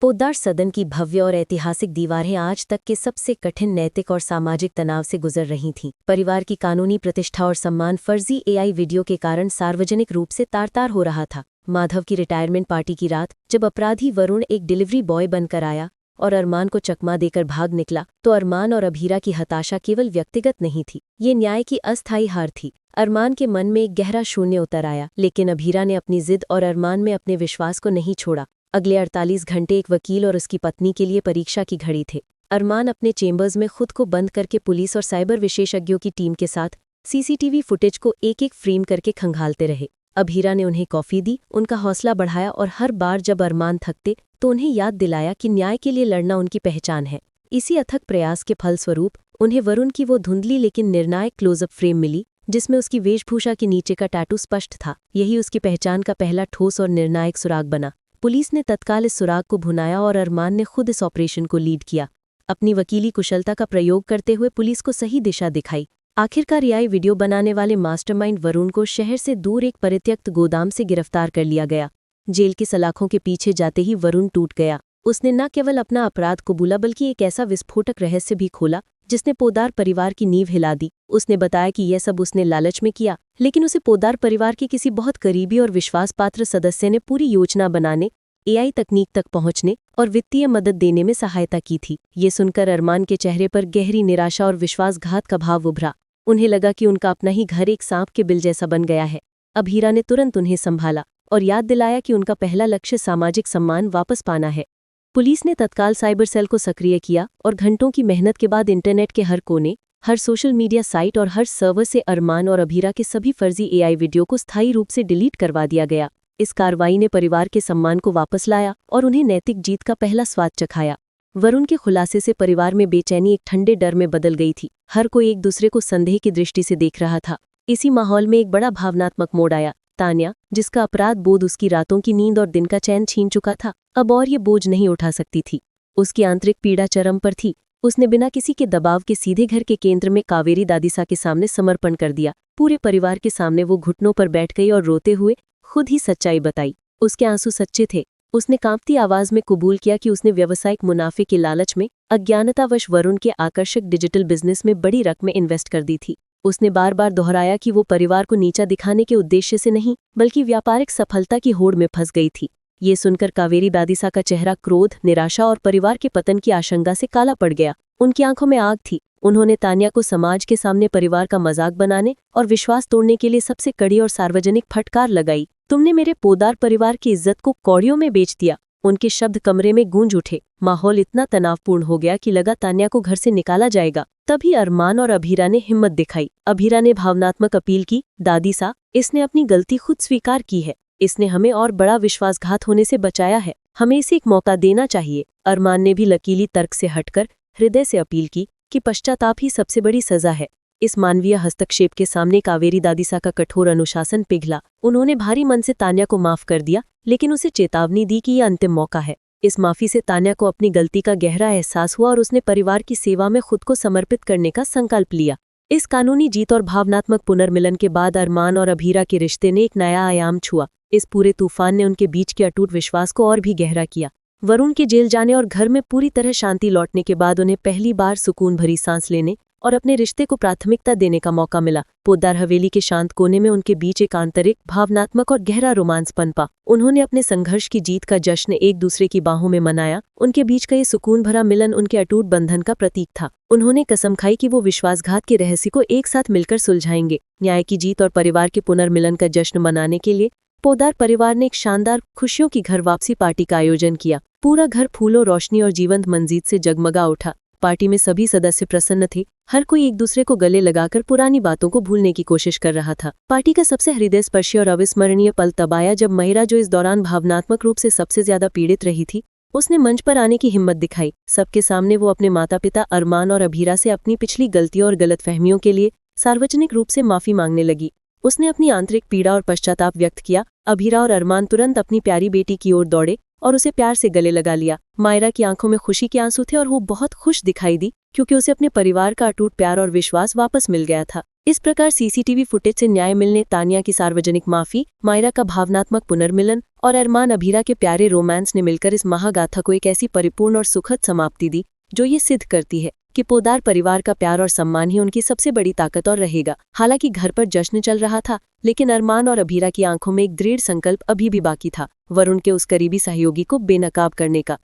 पोद्दार सदन की भव्य और ऐतिहासिक दीवारें आज तक के सबसे कठिन नैतिक और सामाजिक तनाव से गुजर रही थीं। परिवार की कानूनी प्रतिष्ठा और सम्मान फर्जी एआई वीडियो के कारण सार्वजनिक रूप से तार-तार हो रहा था। माधव की रिटायरमेंट पार्टी की रात, जब अपराधी वरुण एक डिलीवरी बॉय बनकर आया और अरमान को चकमा देकर भाग निकला, तो अरमान और अभीरा की हताशा केवल व्यक्तिगत नहीं थी, ये न्याय की अस्थायी हार थी। अरमान के मन में एक गहरा शून्य उतर आया, लेकिन अभीरा ने अपनी जिद और अरमान में अपने विश्वास को नहीं छोड़ा। अगले 48 घंटे एक वकील और उसकी पत्नी के लिए परीक्षा की घड़ी थे। अरमान अपने चेम्बर्स में खुद को बंद करके पुलिस और साइबर विशेषज्ञों की टीम के साथ सीसीटीवी फुटेज को एक-एक फ्रेम करके खंगालते रहे। अभीरा ने उन्हें कॉफी दी, उनका हौसला बढ़ाया और हर बार जब अरमान थकते तो उन्हें याद दिलाया कि न्याय के लिए लड़ना उनकी पहचान है। इसी अथक प्रयास के फलस्वरूप उन्हें वरुण की वो धुंधली लेकिन निर्णायक क्लोजअप फ्रेम मिली, जिसमें उसकी वेशभूषा के नीचे का टैटू स्पष्ट था। यही उसकी पहचान का पहला ठोस और निर्णायक सुराग बना। पुलिस ने तत्काल इस सुराग को भुनाया और अरमान ने खुद इस ऑपरेशन को लीड किया। अपनी वकीली कुशलता का प्रयोग करते हुए पुलिस को सही दिशा दिखाई। आखिरकार एआई वीडियो बनाने वाले मास्टरमाइंड वरुण को शहर से दूर एक परित्यक्त गोदाम से गिरफ्तार कर लिया गया। जेल की सलाखों के पीछे जाते ही वरुण टूट गया। उसने न केवल अपना अपराध कबूला बल्कि एक ऐसा विस्फोटक रहस्य भी खोला जिसने पोद्दार परिवार की नींव हिला दी। उसने बताया कि यह सब उसने लालच में किया, लेकिन उसे पोद्दार परिवार के किसी बहुत करीबी और विश्वासपात्र सदस्य ने पूरी योजना बनाने, एआई तकनीक तक पहुंचने और वित्तीय मदद देने में सहायता की थी। ये सुनकर अरमान के चेहरे पर गहरी निराशा और विश्वासघात का भाव उभरा। उन्हें लगा कि उनका अपना ही घर एक सांप के बिल जैसा बन गया है। अभीरा ने तुरंत उन्हें संभाला और याद दिलाया कि उनका पहला लक्ष्य सामाजिक सम्मान वापस पाना है। पुलिस ने तत्काल साइबर सेल को सक्रिय किया और घंटों की मेहनत के बाद इंटरनेट के हर कोने, हर सोशल मीडिया साइट और हर सर्वर से अरमान और अभीरा के सभी फर्जी एआई वीडियो को स्थायी रूप से डिलीट करवा दिया गया। इस कार्रवाई ने परिवार के सम्मान को वापस लाया और उन्हें नैतिक जीत का पहला स्वाद चखाया। वरुण के खुलासे से परिवार में बेचैनी एक ठंडे डर में बदल गई थी। हर कोई एक दूसरे को संदेह की दृष्टि से देख रहा था। इसी माहौल में एक बड़ा भावनात्मक मोड़ आया। तान्या, जिसका अपराध बोध उसकी रातों की नींद और दिन का चैन छीन चुका था, अब और ये बोझ नहीं उठा सकती थी। उसकी आंतरिक पीड़ा चरम पर थी। उसने बिना किसी के दबाव के सीधे घर के केंद्र में कावेरी दादीसा के सामने समर्पण कर दिया। पूरे परिवार के सामने वो घुटनों पर बैठ गई और रोते हुए खुद ही सच्चाई बताई। उसके आंसू सच्चे थे। उसने कांपती आवाज में कबूल किया कि उसने व्यावसायिक मुनाफे के लालच में अज्ञानतावश वरुण के आकर्षक डिजिटल बिजनेस में बड़ी रकमें इन्वेस्ट कर दी थी। उसने बार बार दोहराया कि वो परिवार को नीचा दिखाने के उद्देश्य से नहीं, बल्कि व्यापारिक सफलता की होड़ में फंस गई थी। ये सुनकर कावेरी दादीसा का चेहरा क्रोध, निराशा और परिवार के पतन की आशंका से काला पड़ गया। उनकी आंखों में आग थी। उन्होंने तान्या को समाज के सामने परिवार का मजाक बनाने और विश्वास तोड़ने के लिए सबसे कड़ी और सार्वजनिक फटकार लगाई। तुमने मेरे पोद्दार परिवार की इज्जत को कौड़ियों में बेच दिया। उनके शब्द कमरे में गूंज उठे। माहौल इतना तनावपूर्ण हो गया कि लगा तान्या को घर से निकाला जाएगा। तभी अरमान और अभीरा ने हिम्मत दिखाई। अभीरा ने भावनात्मक अपील की, दादीसा, इसने अपनी गलती खुद स्वीकार की है। इसने हमें और बड़ा विश्वासघात होने से बचाया है। हमें इसे एक मौका देना चाहिए। अरमान ने भी लकीली तर्क से हटकर हृदय से अपील की कि पश्चाताप ही सबसे बड़ी सजा है। इस मानवीय हस्तक्षेप के सामने कावेरी दादीसा का कठोर अनुशासन पिघला। उन्होंने भारी मन से तान्या को माफ कर दिया, लेकिन उसे चेतावनी दी कि यह अंतिम मौका है। इस माफी से तान्या को अपनी गलती का गहरा एहसास हुआ और उसने परिवार की सेवा में खुद को समर्पित करने का संकल्प लिया। इस कानूनी जीत और भावनात्मक पुनर्मिलन के बाद अरमान और अभीरा के रिश्ते ने एक नया आयाम छुआ। इस पूरे तूफान ने उनके बीच के अटूट विश्वास को और भी गहरा किया। वरुण के जेल जाने और घर में पूरी तरह शांति लौटने के बाद उन्हें पहली बार सुकून भरी सांस लेने और अपने रिश्ते को प्राथमिकता देने का मौका मिला। पोद्दार हवेली के शांत कोने में उनके बीच एक आंतरिक, भावनात्मक और गहरा रोमांस पनपा। उन्होंने अपने संघर्ष की जीत का जश्न एक दूसरे की बाहों में मनाया। उनके बीच का ये सुकून भरा मिलन उनके अटूट बंधन का प्रतीक था। उन्होंने कसम खाई कि वो विश्वासघात के रहस्य को एक साथ मिलकर सुलझाएंगे। न्याय की जीत और परिवार के पुनर्मिलन का जश्न मनाने के लिए पोद्दार परिवार ने एक शानदार खुशियों की घर वापसी पार्टी का आयोजन किया। पूरा घर फूलों, रोशनी और जीवंत मंजीत से जगमगा उठा। पार्टी में सभी सदस्य प्रसन्न थे। हर कोई एक दूसरे को गले लगाकर पुरानी बातों को भूलने की कोशिश कर रहा था। पार्टी का सबसे हृदयस्पर्शी और अविस्मरणीय पल तब आया जब महिरा, जो इस दौरान भावनात्मक रूप से सबसे ज्यादा पीड़ित रही थी, उसने मंच पर आने की हिम्मत दिखाई। सबके सामने वो अपने माता पिता अरमान और अभीरा से अपनी पिछली गलतियों और गलतफहमियों के लिए सार्वजनिक रूप से माफी मांगने लगी। उसने अपनी आंतरिक पीड़ा और पश्चाताप व्यक्त किया। अभीरा और अरमान तुरंत अपनी प्यारी बेटी की ओर दौड़े और उसे प्यार से गले लगा लिया। मायरा की आंखों में खुशी के आंसू थे और वो बहुत खुश दिखाई दी, क्योंकि उसे अपने परिवार का अटूट प्यार और विश्वास वापस मिल गया था। इस प्रकार सीसीटीवी फुटेज से न्याय मिलने, तानिया की सार्वजनिक माफी, मायरा का भावनात्मक पुनर्मिलन और अरमान अभीरा के प्यारे रोमांस ने मिलकर इस महागाथा को एक ऐसी परिपूर्ण और सुखद समाप्ति दी जो ये सिद्ध करती है कि पोद्दार परिवार का प्यार और सम्मान ही उनकी सबसे बड़ी ताकत और रहेगा। हालांकि घर पर जश्न चल रहा था, लेकिन अरमान और अभीरा की आंखों में एक दृढ़ संकल्प अभी भी बाकी था, वरुण के उस करीबी सहयोगी को बेनकाब करने का।